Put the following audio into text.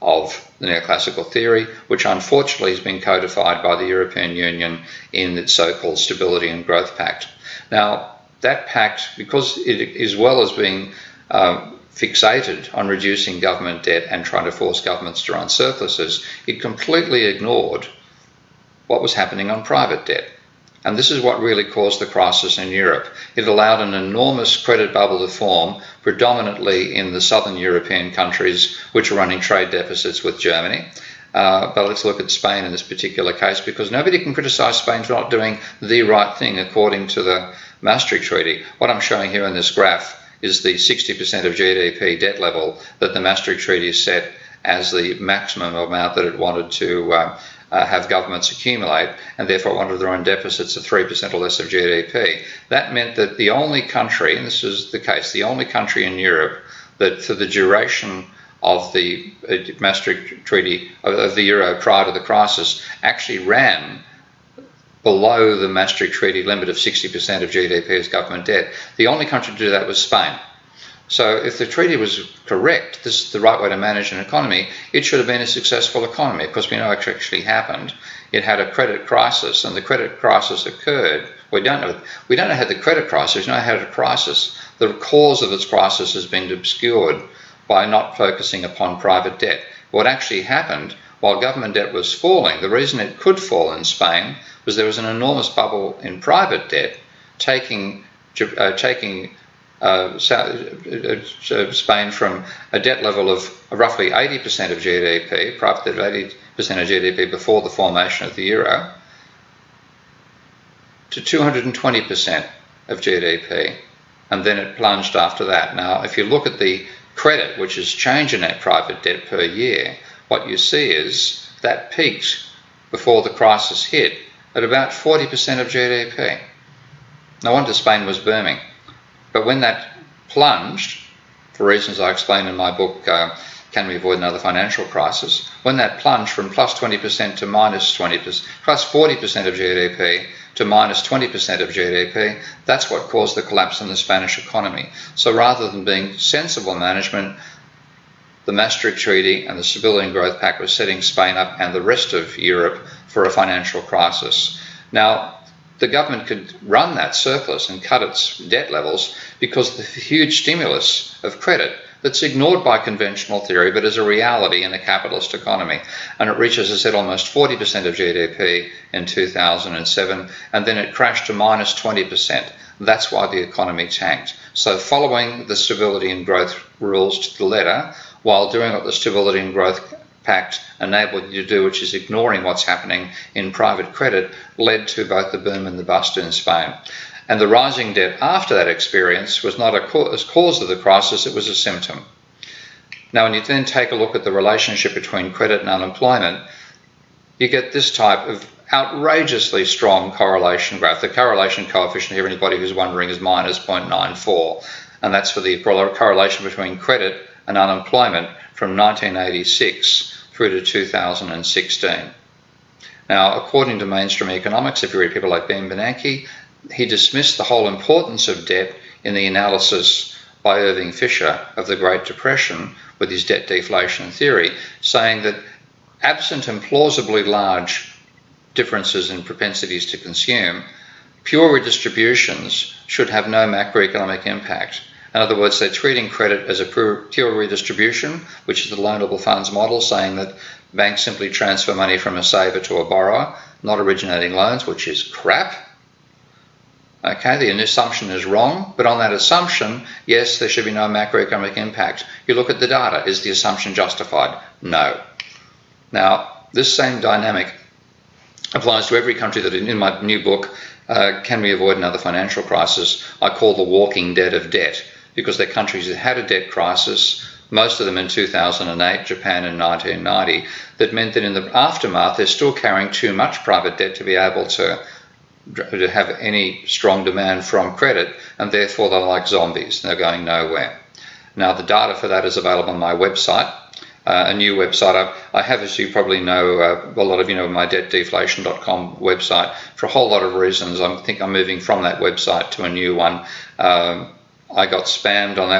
of the neoclassical theory, which unfortunately has been codified by the European Union in its so-called Stability and Growth Pact. Now, that pact, because it, as well as being fixated on reducing government debt and trying to force governments to run surpluses, it completely ignored what was happening on private debt. And this is what really caused the crisis in Europe. It allowed an enormous credit bubble to form, predominantly in the southern European countries, which are running trade deficits with Germany. But let's look at Spain in this particular case, because nobody can criticise Spain for not doing the right thing according to the Maastricht Treaty. What I'm showing here in this graph is the 60% of GDP debt level that the Maastricht Treaty set as the maximum amount that it wanted to have governments accumulate, and therefore wanted their own deficits of 3% or less of GDP. That meant that the only country, and this is the case, the only country in Europe that for the duration of the Maastricht Treaty, of the euro prior to the crisis, actually ran below the Maastricht Treaty limit of 60% of GDP as government debt. The only country to do that was Spain. So if the treaty was correct, this is the right way to manage an economy, it should have been a successful economy, because we know what actually happened. It had a credit crisis, and the credit crisis occurred. We don't know how the credit crisis, we know how the crisis. The cause of its crisis has been obscured by not focusing upon private debt. What actually happened, while government debt was falling, the reason it could fall in Spain was there was an enormous bubble in private debt, taking Spain from a debt level of roughly 80% of GDP, private debt of 80% of GDP before the formation of the euro, to 220% of GDP, and then it plunged after that. Now, if you look at the credit, which is change in net private debt per year, what you see is that peaked before the crisis hit at about 40% of GDP. No wonder Spain was booming. But when that plunged, for reasons I explain in my book, Can We Avoid Another Financial Crisis? When that plunged from plus 20% to minus 20%, plus 40% of GDP to minus 20% of GDP, that's what caused the collapse in the Spanish economy. So rather than being sensible management, the Maastricht Treaty and the Stability and Growth Pact was setting Spain up and the rest of Europe for a financial crisis. Now, the government could run that surplus and cut its debt levels because of the huge stimulus of credit that's ignored by conventional theory but is a reality in a capitalist economy. And it reached, as I said, almost 40% of GDP in 2007, and then it crashed to minus 20%. That's why the economy tanked. So following the Stability and Growth rules to the letter, while doing what the Stability and Growth Pact enabled you to do, which is ignoring what's happening in private credit, led to both the boom and the bust in Spain. And the rising debt after that experience was not a cause of the crisis, it was a symptom. Now, when you then take a look at the relationship between credit and unemployment, you get this type of outrageously strong correlation graph. The correlation coefficient here, anybody who's wondering, is minus 0.94, and that's for the correlation between credit and unemployment from 1986 through to 2016. Now, according to mainstream economics, if you read people like Ben Bernanke, he dismissed the whole importance of debt in the analysis by Irving Fisher of the Great Depression with his debt deflation theory, saying that absent implausibly large differences in propensities to consume, pure redistributions should have no macroeconomic impact. In other words, they're treating credit as a pure redistribution, which is the loanable funds model, saying that banks simply transfer money from a saver to a borrower, not originating loans, which is crap. Okay, the assumption is wrong, but on that assumption, yes, there should be no macroeconomic impact. You look at the data, is the assumption justified? No. Now, this same dynamic applies to every country that in my new book, Can We Avoid Another Financial Crisis, I call the walking dead of debt, because they're countries that had a debt crisis, most of them in 2008, Japan in 1990, that meant that in the aftermath they're still carrying too much private debt to be able to have any strong demand from credit, and therefore they're like zombies, they're going nowhere. Now, the data for that is available on my website, a new website. I have, as you probably know, a lot of you know, my debtdeflation.com website. For a whole lot of reasons, I think I'm moving from that website to a new one. I got spammed on that